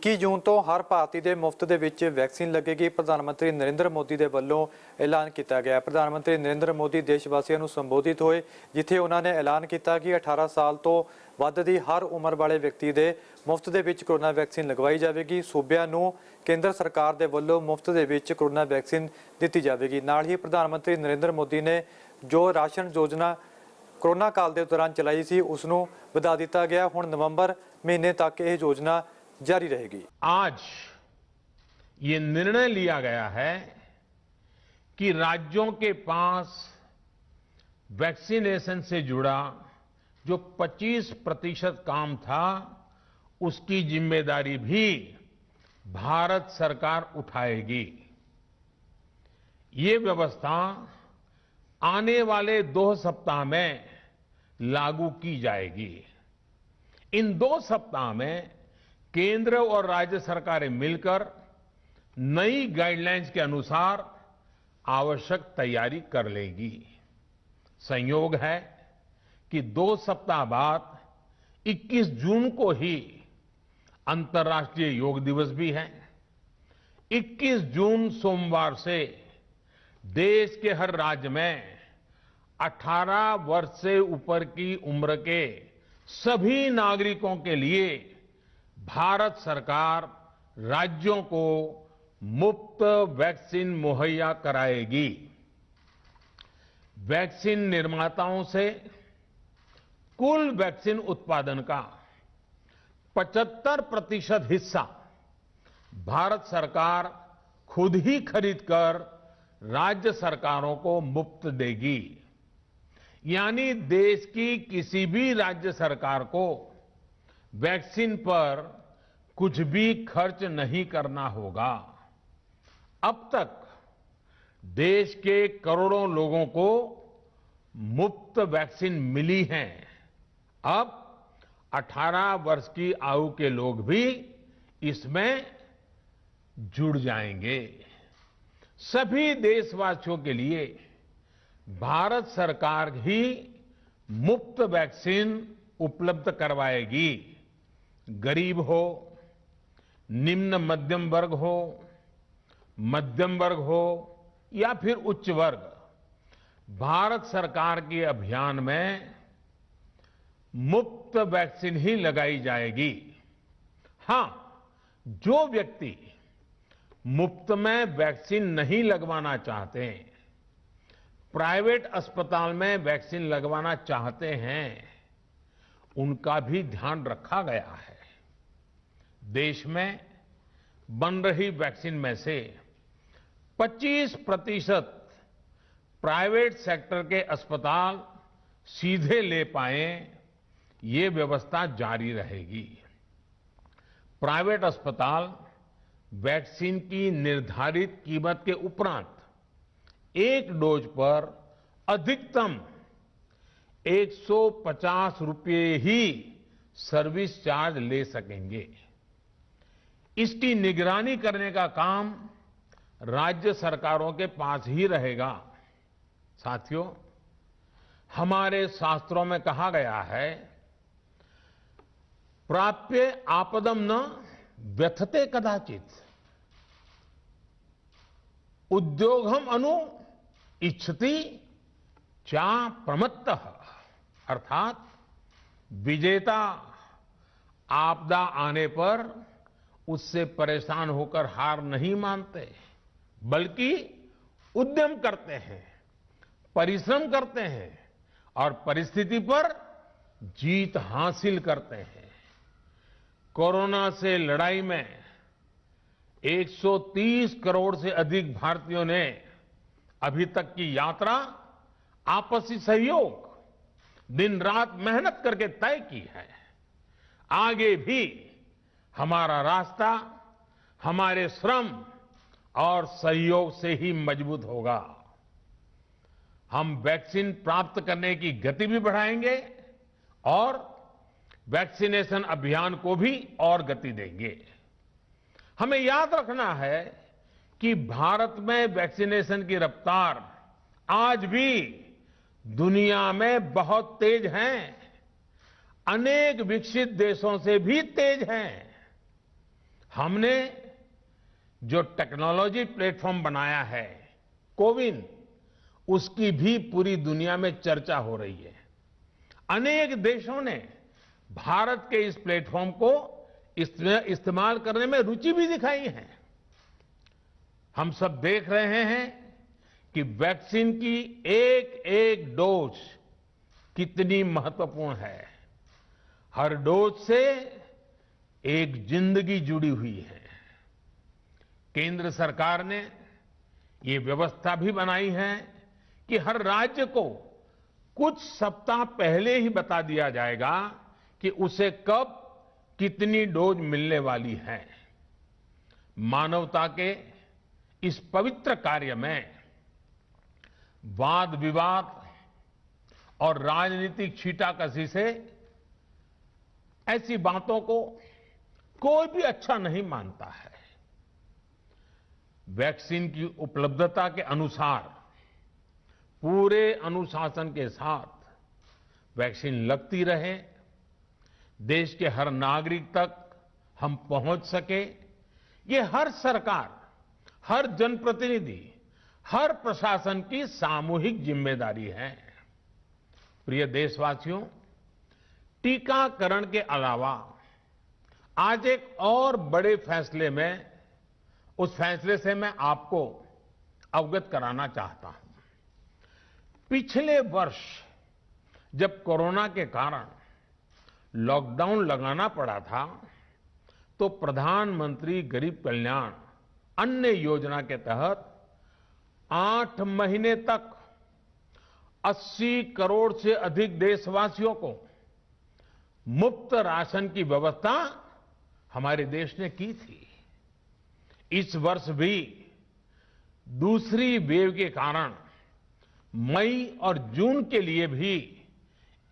21 जून तो हर भारती ਦੇ ਮੁਫਤ ਦੇ ਵਿੱਚ ਵੈਕਸੀਨ ਲੱਗੇਗੀ। ਪ੍ਰਧਾਨ ਮੰਤਰੀ ਨਰਿੰਦਰ ਮੋਦੀ ਦੇ ਵੱਲੋਂ ਐਲਾਨ ਕੀਤਾ ਗਿਆ। ਪ੍ਰਧਾਨ ਮੰਤਰੀ ਨਰਿੰਦਰ ਮੋਦੀ ਦੇਸ਼ ਵਾਸੀਆਂ ਨੂੰ ਸੰਬੋਧਿਤ ਹੋਏ, ਜਿੱਥੇ ਉਹਨਾਂ ਨੇ ਐਲਾਨ ਕੀਤਾ ਕਿ 18 ਸਾਲ ਤੋਂ ਵੱਧ ਦੀ ਹਰ ਉਮਰ ਵਾਲੇ ਵਿਅਕਤੀ ਦੇ ਮੁਫਤ ਦੇ ਵਿੱਚ ਕੋਰੋਨਾ ਵੈਕਸੀਨ ਲਗਵਾਈ ਜਾਵੇਗੀ। ਸੂਬਿਆਂ ਨੂੰ ਕੇਂਦਰ ਸਰਕਾਰ ਦੇ ਵੱਲੋਂ ਮੁਫਤ ਦੇ ਵਿੱਚ ਕੋਰੋਨਾ ਵੈਕਸੀਨ ਦਿੱਤੀ ਜਾਵੇਗੀ। ਨਾਲ ਹੀ ਪ੍ਰਧਾਨ ਮੰਤਰੀ ਨਰਿੰਦਰ ਮੋਦੀ ਨੇ ਜੋ ਰਾਸ਼ਨ योजना कोरोना काल के दौरान चलाई सी उसनू वधा दिता गया। हुण नवंबर महीने तक यह योजना जारी रहेगी। आज ये निर्णय लिया गया है कि राज्यों के पास वैक्सीनेशन से जुड़ा जो 25% काम था उसकी जिम्मेदारी भी भारत सरकार उठाएगी। ये व्यवस्था आने वाले 2 सप्ताह में लागू की जाएगी। इन 2 सप्ताह में केंद्र और राज्य सरकारें मिलकर नई गाइडलाइंस के अनुसार आवश्यक तैयारी कर लेंगी। संयोग है कि 2 सप्ताह बाद 21 जून को ही अंतर्राष्ट्रीय योग दिवस भी है। 21 जून सोमवार से देश के हर राज्य में 18 वर्ष से ऊपर की उम्र के सभी नागरिकों के लिए भारत सरकार राज्यों को मुफ्त वैक्सीन मुहैया कराएगी। वैक्सीन निर्माताओं से कुल वैक्सीन उत्पादन का 75% हिस्सा भारत सरकार खुद ही खरीदकर राज्य सरकारों को मुफ्त देगी। यानी देश की किसी भी राज्य सरकार को वैक्सीन पर कुछ भी खर्च नहीं करना होगा। अब तक देश के करोड़ों लोगों को मुफ्त वैक्सीन मिली है। अब 18 वर्ष की आयु के लोग भी इसमें जुड़ जाएंगे। सभी देशवासियों के लिए भारत सरकार ही मुफ्त वैक्सीन उपलब्ध करवाएगी। गरीब हो, निम्न मध्यम वर्ग हो, मध्यम वर्ग हो या फिर उच्च वर्ग, भारत सरकार के अभियान में मुफ्त वैक्सीन ही लगाई जाएगी। हां, जो व्यक्ति मुफ्त में वैक्सीन नहीं लगवाना चाहते, प्राइवेट अस्पताल में वैक्सीन लगवाना चाहते हैं, उनका भी ध्यान रखा गया है। देश में बन रही वैक्सीन में से 25% प्राइवेट सेक्टर के अस्पताल सीधे ले पाए, ये व्यवस्था जारी रहेगी। प्राइवेट अस्पताल वैक्सीन की निर्धारित कीमत के उपरांत एक डोज पर अधिकतम 150 रुपये ही सर्विस चार्ज ले सकेंगे। इसकी निगरानी करने का काम राज्य सरकारों के पास ही रहेगा। साथियों, हमारे शास्त्रों में कहा गया है, प्राप्य आपदम न व्यथते कदाचित, उद्योगम अनु इच्छति चा प्रमत्तः। अर्थात विजेता आपदा आने पर उससे परेशान होकर हार नहीं मानते, बल्कि उद्यम करते हैं, परिश्रम करते हैं और परिस्थिति पर जीत हासिल करते हैं। कोरोना से लड़ाई में 130 करोड़ से अधिक भारतीयों ने अभी तक की यात्रा आपसी सहयोग, दिन रात मेहनत करके तय की है। आगे भी हमारा रास्ता हमारे श्रम और सहयोग से ही मजबूत होगा। हम वैक्सीन प्राप्त करने की गति भी बढ़ाएंगे और वैक्सीनेशन अभियान को भी और गति देंगे। हमें याद रखना है कि भारत में वैक्सीनेशन की रफ्तार आज भी दुनिया में बहुत तेज है, अनेक विकसित देशों से भी तेज है। हमने जो टेक्नोलॉजी प्लेटफॉर्म बनाया है कोविन, उसकी भी पूरी दुनिया में चर्चा हो रही है। अनेक देशों ने भारत के इस प्लेटफॉर्म को इस्तेमाल करने में रुचि भी दिखाई है। हम सब देख रहे हैं कि वैक्सीन की एक एक डोज कितनी महत्वपूर्ण है। हर डोज से एक जिंदगी जुड़ी हुई है। केंद्र सरकार ने ये व्यवस्था भी बनाई है कि हर राज्य को कुछ सप्ताह पहले ही बता दिया जाएगा कि उसे कब कितनी डोज मिलने वाली है। मानवता के इस पवित्र कार्य में वाद विवाद और राजनीतिक छींटाकशी से ऐसी बातों को कोई भी अच्छा नहीं मानता है। वैक्सीन की उपलब्धता के अनुसार पूरे अनुशासन के साथ वैक्सीन लगती रहे, देश के हर नागरिक तक हम पहुंच सके, ये हर सरकार, हर जनप्रतिनिधि, हर प्रशासन की सामूहिक जिम्मेदारी है। प्रिय देशवासियों, टीकाकरण के अलावा आज एक और बड़े फैसले में, उस फैसले से मैं आपको अवगत कराना चाहता हूं। पिछले वर्ष जब कोरोना के कारण लॉकडाउन लगाना पड़ा था, तो प्रधानमंत्री गरीब कल्याण अन्न योजना के तहत 8 महीने तक 80 करोड़ से अधिक देशवासियों को मुफ्त राशन की व्यवस्था हमारे देश ने की थी। इस वर्ष भी दूसरी वेव के कारण मई और जून के लिए भी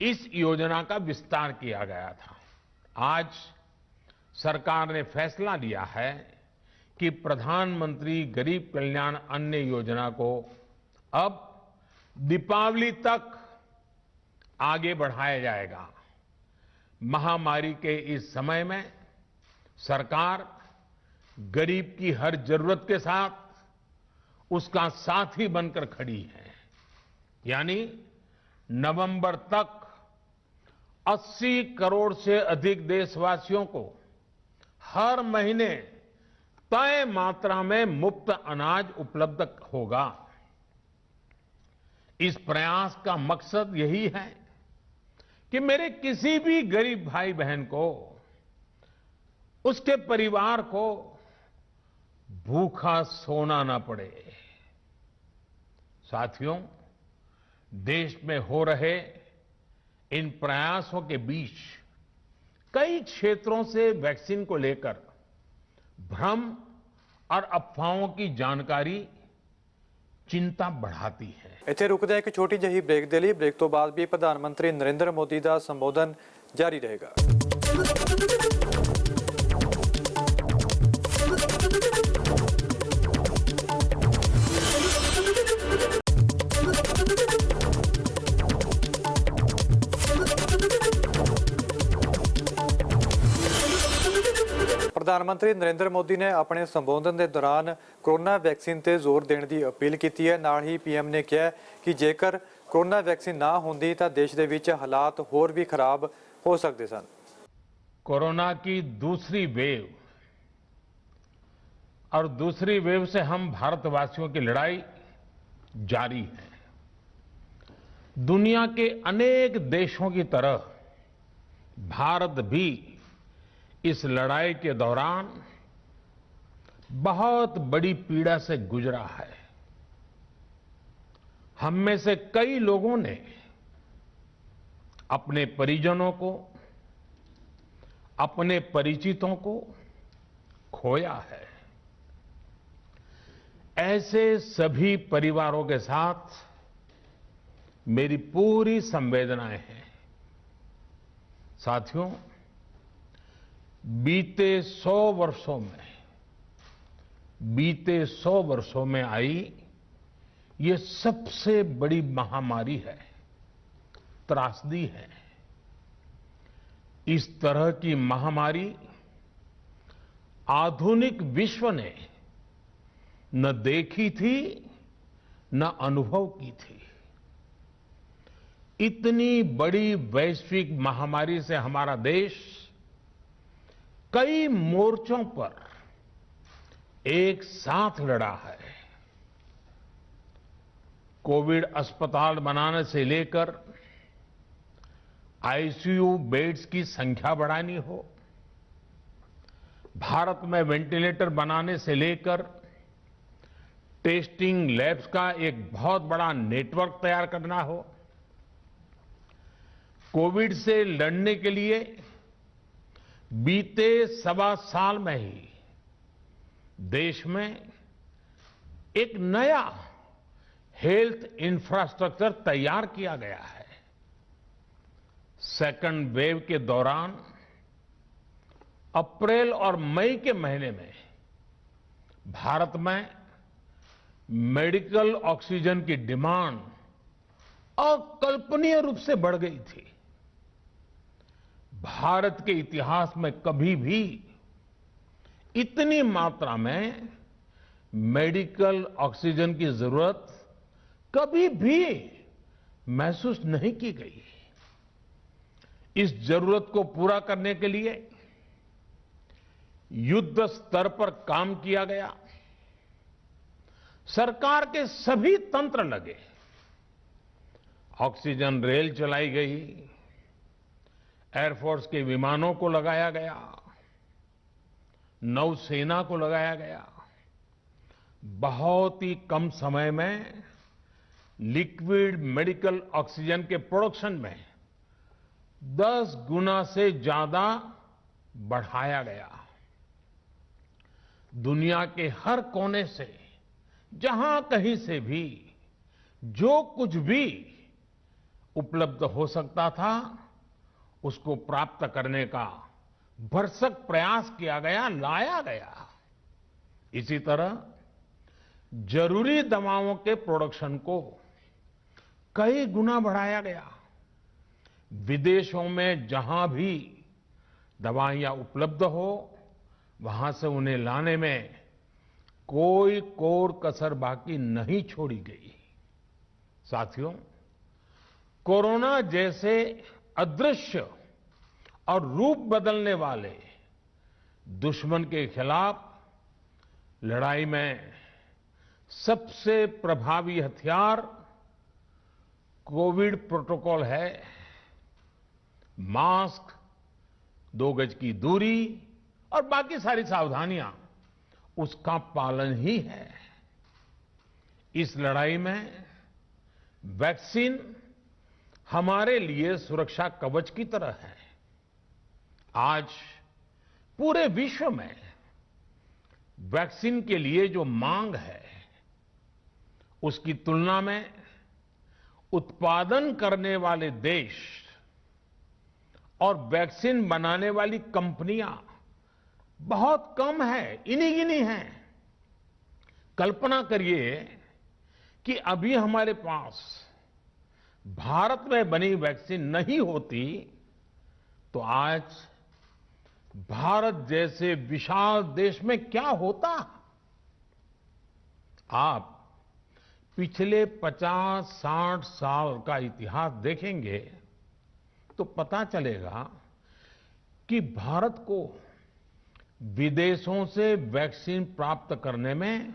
इस योजना का विस्तार किया गया था। आज सरकार ने फैसला लिया है कि प्रधानमंत्री गरीब कल्याण अन्न योजना को अब दीपावली तक आगे बढ़ाया जाएगा। महामारी के इस समय में सरकार गरीब की हर जरूरत के साथ उसका साथी बनकर खड़ी है। यानी नवंबर तक 80 करोड़ से अधिक देशवासियों को हर महीने तय मात्रा में मुफ्त अनाज उपलब्ध होगा। इस प्रयास का मकसद यही है कि मेरे किसी भी गरीब भाई बहन को, उसके परिवार को भूखा सोना ना पड़े। साथियों, देश में हो रहे इन प्रयासों के बीच कई क्षेत्रों से वैक्सीन को लेकर भ्रम और अफवाहों की जानकारी चिंता बढ़ाती है। ਇੱਥੇ ਰੁਕਦੇ ਹਾਂ ਇੱਕ ਛੋਟੀ ਜਿਹੀ ਬ੍ਰੇਕ ਦੇ ਲਈ। ਬ੍ਰੇਕ ਤੋਂ ਬਾਅਦ ਵੀ ਪ੍ਰਧਾਨ ਮੰਤਰੀ ਨਰਿੰਦਰ ਮੋਦੀ ਦਾ ਸੰਬੋਧਨ ਜਾਰੀ ਰਹੇਗਾ। ਪ੍ਰਧਾਨ ਮੰਤਰੀ ਨਰਿੰਦਰ ਮੋਦੀ ਨੇ ਆਪਣੇ ਸੰਬੋਧਨ ਦੇ ਦੌਰਾਨ ਕੋਰੋਨਾ ਵੈਕਸੀਨ ਤੇ ਜ਼ੋਰ ਦੇਣ ਦੀ ਅਪੀਲ ਕੀਤੀ ਹੈ। ਨਾਲ ਹੀ ਪੀਐਮ ਨੇ ਕਿਹਾ ਕਿ ਜੇਕਰ ਕੋਰੋਨਾ ਵੈਕਸੀਨ ਨਾ ਹੁੰਦੀ ਤਾਂ ਦੇਸ਼ ਦੇ ਵਿੱਚ ਹਾਲਾਤ ਹੋਰ ਵੀ ਖਰਾਬ ਹੋ ਸਕਦੇ ਸਨ। कोरोना की दूसरी वेव और दूसरी वेव से हम भारतवासियों की लड़ाई जारी है। दुनिया के अनेक देशों की तरह भारत भी इस लड़ाई के दौरान बहुत बड़ी पीड़ा से गुजरा है। हम में से कई लोगों ने अपने परिजनों को, अपने परिचितों को खोया है। ऐसे सभी परिवारों के साथ मेरी पूरी संवेदनाएं हैं। साथियों, बीते 100 वर्षों में आई ये सबसे बड़ी महामारी है, त्रासदी है। इस तरह की महामारी आधुनिक विश्व ने न देखी थी न अनुभव की थी। इतनी बड़ी वैश्विक महामारी से हमारा देश कई मोर्चों पर एक साथ लड़ा है। कोविड अस्पताल बनाने से लेकर आईसीयू बेड्स की संख्या बढ़ानी हो, भारत में वेंटिलेटर बनाने से लेकर टेस्टिंग लैब्स का एक बहुत बड़ा नेटवर्क तैयार करना हो, कोविड से लड़ने के लिए बीते 1.25 साल में ही देश में एक नया हेल्थ इंफ्रास्ट्रक्चर तैयार किया गया है। सेकंड वेव के दौरान अप्रैल और मई के महीने में भारत में मेडिकल ऑक्सीजन की डिमांड अकल्पनीय रूप से बढ़ गई थी। भारत के इतिहास में कभी भी इतनी मात्रा में मेडिकल ऑक्सीजन की जरूरत कभी भी महसूस नहीं की गई। इस जरूरत को पूरा करने के लिए युद्ध स्तर पर काम किया गया। सरकार के सभी तंत्र लगे। ऑक्सीजन रेल चलाई गई, एयरफोर्स के विमानों को लगाया गया, नौसेना को लगाया गया। बहुत ही कम समय में लिक्विड मेडिकल ऑक्सीजन के प्रोडक्शन में 10 गुना से ज्यादा बढ़ाया गया। दुनिया के हर कोने से, जहां कहीं से भी जो कुछ भी उपलब्ध हो सकता था, उसको प्राप्त करने का भरसक प्रयास किया गया, लाया गया। इसी तरह जरूरी दवाओं के प्रोडक्शन को कई गुना बढ़ाया गया। विदेशों में जहां भी दवाइयां उपलब्ध हो, वहां से उन्हें लाने में कोई कोर कसर बाकी नहीं छोड़ी गई। साथियों, कोरोना जैसे अदृश्य और रूप बदलने वाले दुश्मन के खिलाफ लड़ाई में सबसे प्रभावी हथियार कोविड प्रोटोकॉल है। मास्क, 2 गज की दूरी और बाकी सारी सावधानियां उसका पालन ही है। इस लड़ाई में वैक्सीन हमारे लिए सुरक्षा कवच की तरह है। आज पूरे विश्व में वैक्सीन के लिए जो मांग है, उसकी तुलना में उत्पादन करने वाले देश और वैक्सीन बनाने वाली कंपनियां बहुत कम है, इन्हीं गिनी हैं। कल्पना करिए कि अभी हमारे पास भारत में बनी वैक्सीन नहीं होती तो आज भारत जैसे विशाल देश में क्या होता। आप पिछले 50-60 साल का इतिहास देखेंगे तो पता चलेगा कि भारत को विदेशों से वैक्सीन प्राप्त करने में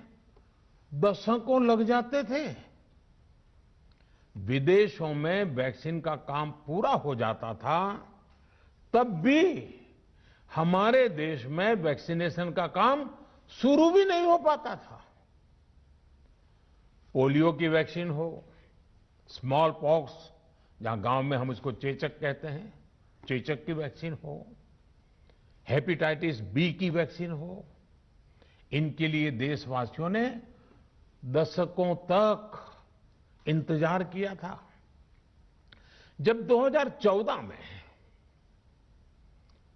दशकों लग जाते थे। विदेशों में वैक्सीन का काम पूरा हो जाता था, तब भी हमारे देश में वैक्सीनेशन का काम शुरू भी नहीं हो पाता था। पोलियो की वैक्सीन हो, स्मॉल पॉक्स, जहां गांव में हम इसको चेचक कहते हैं, चेचक की वैक्सीन हो, हेपेटाइटिस बी की वैक्सीन हो, इनके लिए देशवासियों ने दशकों तक इंतजार किया था। जब 2014 में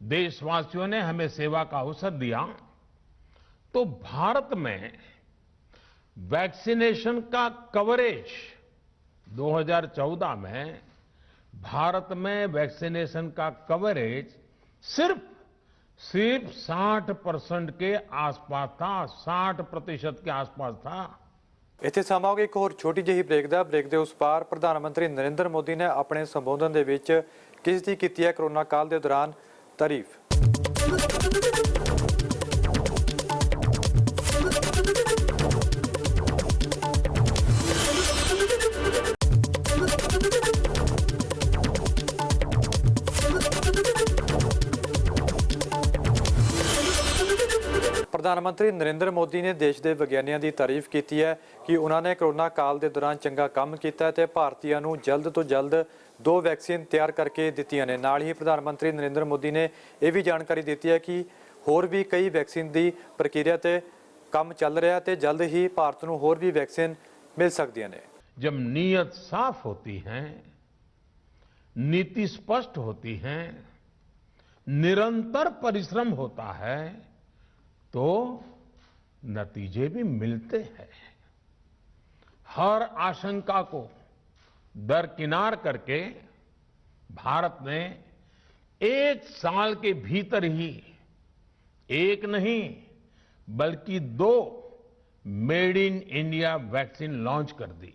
देशवासियों ने हमें सेवा का अवसर दिया, तो भारत में वैक्सीनेशन का कवरेज 2014 में भारत में वैक्सीनेशन का कवरेज सिर्फ सिर्फ 60% के आसपास था, 60% के आसपास था। ਇੱਥੇ ਸਮਾਂ ਹੋ ਗਿਆ ਇੱਕ ਹੋਰ ਛੋਟੀ ਜਿਹੀ ਬ੍ਰੇਕ ਦੇ ਉਸ ਪਾਰ ਪ੍ਰਧਾਨ ਮੰਤਰੀ ਨਰਿੰਦਰ ਮੋਦੀ ਨੇ ਆਪਣੇ ਸੰਬੋਧਨ ਦੇ ਵਿੱਚ ਕਿਸ ਦੀ ਕੀਤੀ ਹੈ ਕਰੋਨਾ ਕਾਲ ਦੇ ਦੌਰਾਨ ਤਾਰੀਫ। ਪ੍ਰਧਾਨ ਮੰਤਰੀ ਨਰਿੰਦਰ ਮੋਦੀ ਨੇ ਦੇਸ਼ ਦੇ ਵਿਗਿਆਨੀਆਂ ਦੀ ਤਾਰੀਫ ਕੀਤੀ ਹੈ ਕਿ ਉਹਨਾਂ ਨੇ ਕਰੋਨਾ ਕਾਲ ਦੇ ਦੌਰਾਨ ਚੰਗਾ ਕੰਮ ਕੀਤਾ ਤੇ ਭਾਰਤੀਆਂ ਨੂੰ ਜਲਦ ਤੋਂ ਜਲਦ 2 ਵੈਕਸੀਨ ਤਿਆਰ ਕਰਕੇ ਦਿੱਤੀਆਂ ਨੇ। ਨਾਲ ਹੀ ਪ੍ਰਧਾਨ ਮੰਤਰੀ ਨਰਿੰਦਰ ਮੋਦੀ ਨੇ ਇਹ ਵੀ ਜਾਣਕਾਰੀ ਦਿੱਤੀ ਹੈ ਕਿ ਹੋਰ ਵੀ ਕਈ ਵੈਕਸੀਨ ਦੀ ਪ੍ਰਕਿਰਿਆ ਤੇ ਕੰਮ ਚੱਲ ਰਿਹਾ ਤੇ ਜਲਦ ਹੀ ਭਾਰਤ ਨੂੰ ਹੋਰ ਵੀ ਵੈਕਸੀਨ ਮਿਲ ਸਕਦੀਆਂ ਨੇ। जब नीयत साफ होती है, नीति स्पष्ट होती है, निरंतर परिश्रम होता है, तो नतीजे भी मिलते हैं। हर आशंका को दरकिनार करके भारत ने 1 साल के भीतर ही एक नहीं बल्कि 2 made in India vaccine launch कर दी।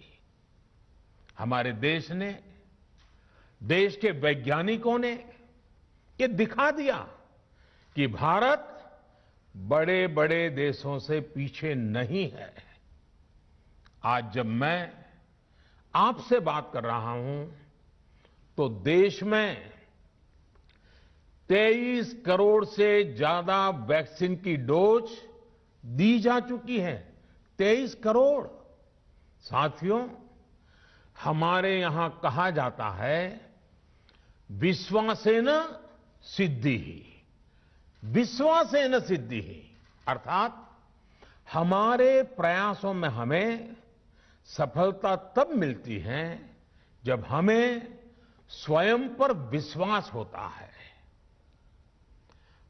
हमारे देश ने, देश के वैज्ञानिकों ने ये दिखा दिया कि भारत बड़े बड़े देशों से पीछे नहीं है। आज जब मैं आपसे बात कर रहा हूं तो देश में 23 करोड़ से ज्यादा वैक्सीन की डोज दी जा चुकी है। 23 करोड़। साथियों, हमारे यहां कहा जाता है विश्वासेन सिद्धिः, विश्वासेन सिद्धिः, अर्थात हमारे प्रयासों में हमें सफलता तब मिलती है जब हमें स्वयं पर विश्वास होता है।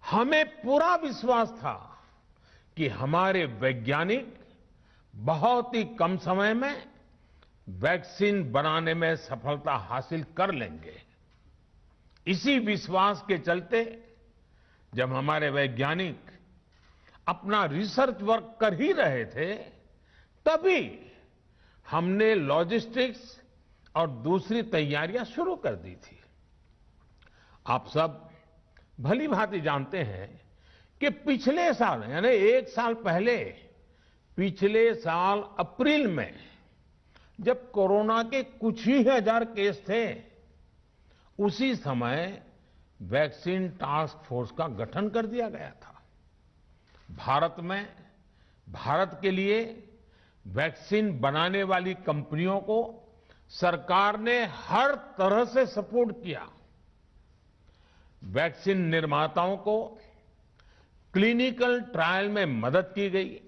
हमें पूरा विश्वास था कि हमारे वैज्ञानिक बहुत ही कम समय में वैक्सीन बनाने में सफलता हासिल कर लेंगे। इसी विश्वास के चलते जब हमारे वैज्ञानिक अपना रिसर्च वर्क कर ही रहे थे, तभी हमने लॉजिस्टिक्स और दूसरी तैयारियां शुरू कर दी थी। आप सब भली भांति जानते हैं कि पिछले साल यानी 1 साल पहले, पिछले साल अप्रैल में जब कोरोना के कुछ ही हजार केस थे, उसी समय वैक्सीन टास्क फोर्स का गठन कर दिया गया था। भारत में, भारत के लिए वैक्सीन बनाने वाली कंपनियों को सरकार ने हर तरह से सपोर्ट किया। वैक्सीन निर्माताओं को क्लिनिकल ट्रायल में मदद की गई,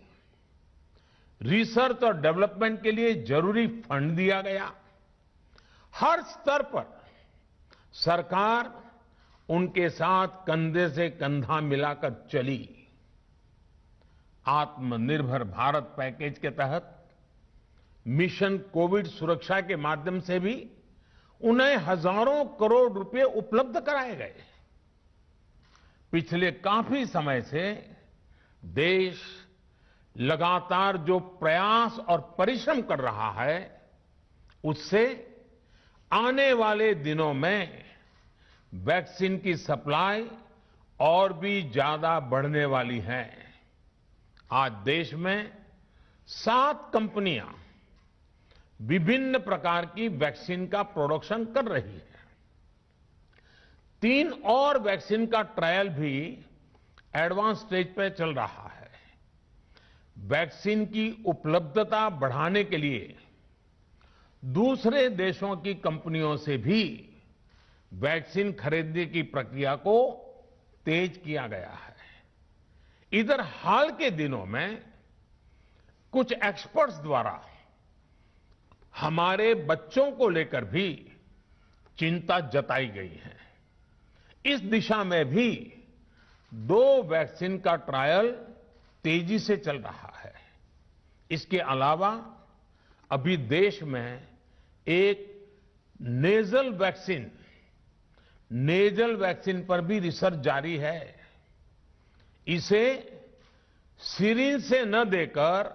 रिसर्च और डेवलपमेंट के लिए जरूरी फंड दिया गया। हर स्तर पर सरकार उनके साथ कंधे से कंधा मिलाकर चली। आत्मनिर्भर भारत पैकेज के तहत मिशन कोविड सुरक्षा के माध्यम से भी उन्हें हजारों करोड़ रुपए उपलब्ध कराए गए। पिछले काफी समय से देश लगातार जो प्रयास और परिश्रम कर रहा है, उससे आने वाले दिनों में वैक्सीन की सप्लाई और भी ज्यादा बढ़ने वाली है। आज देश में 7 कंपनियां विभिन्न प्रकार की वैक्सीन का प्रोडक्शन कर रही है। 3 और वैक्सीन का ट्रायल भी एडवांस स्टेज पर चल रहा है। वैक्सीन की उपलब्धता बढ़ाने के लिए दूसरे देशों की कंपनियों से भी वैक्सीन खरीदने की प्रक्रिया को तेज किया गया है। इधर हाल के दिनों में कुछ एक्सपर्ट्स द्वारा हमारे बच्चों को लेकर भी चिंता जताई गई है। इस दिशा में भी 2 वैक्सीन का ट्रायल तेजी से चल रहा है। इसके अलावा अभी देश में एक नेजल वैक्सीन पर भी रिसर्च जारी है। इसे सिरिंज से न देकर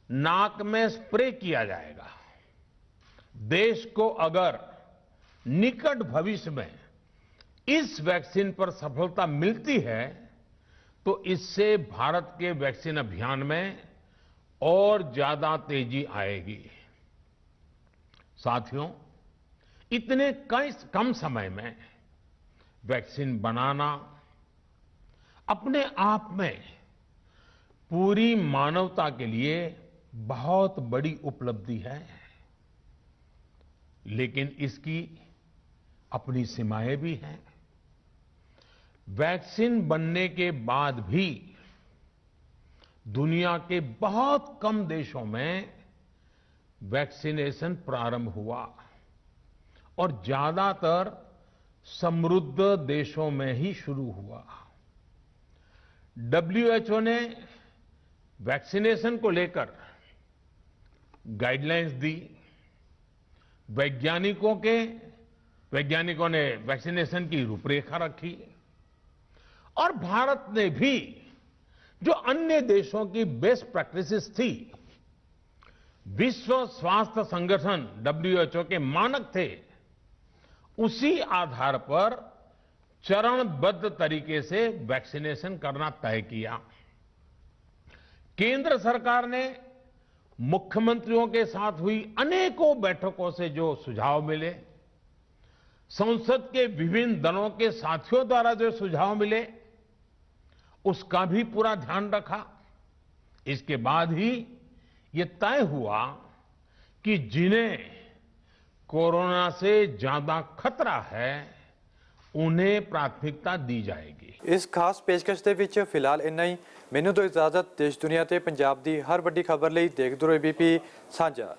नाक में स्प्रे किया जाएगा। देश को अगर निकट भविष्य में इस वैक्सीन पर सफलता मिलती है तो इससे भारत के वैक्सीन अभियान में और ज्यादा तेजी आएगी। साथियों, इतने कम समय में वैक्सीन बनाना अपने आप में पूरी मानवता के लिए बहुत बड़ी उपलब्धि है, लेकिन इसकी अपनी सीमाएं भी हैं। वैक्सीन बनने के बाद भी दुनिया के बहुत कम देशों में वैक्सीनेशन प्रारंभ हुआ और ज्यादातर समृद्ध देशों में ही शुरू हुआ। WHO ने वैक्सीनेशन को लेकर गाइडलाइंस दी। वैज्ञानिकों ने वैक्सीनेशन की रूपरेखा रखी और भारत ने भी जो अन्य देशों की बेस्ट प्रैक्टिसेस थी, विश्व स्वास्थ्य संगठन WHO के मानक थे, उसी आधार पर चरणबद्ध तरीके से वैक्सीनेशन करना तय किया। केंद्र सरकार ने मुख्यमंत्रियों के साथ हुई अनेकों बैठकों से जो सुझाव मिले, संसद के विभिन्न दलों के साथियों द्वारा जो सुझाव मिले, उसका भी पूरा ध्यान रखा। इसके बाद ही ये तय हुआ कि जिन्हें कोरोना से ज्यादा खतरा है उन्हें प्राथमिकता दी जाएगी। इस खास पेशकश ਦੇ ਵਿੱਚ ਫਿਲਹਾਲ ਇੰਨਾ ਹੀ। ਮੈਨੂੰ ਤੋਂ ਇਜਾਜ਼ਤ। ਦੇਸ਼ ਦੁਨੀਆ ਤੇ ਪੰਜਾਬ ਦੀ ਹਰ ਵੱਡੀ ਖਬਰ ਲਈ ਦੇਖਦੇ ਰਹੋ ABP ਸਾਂਝਾ।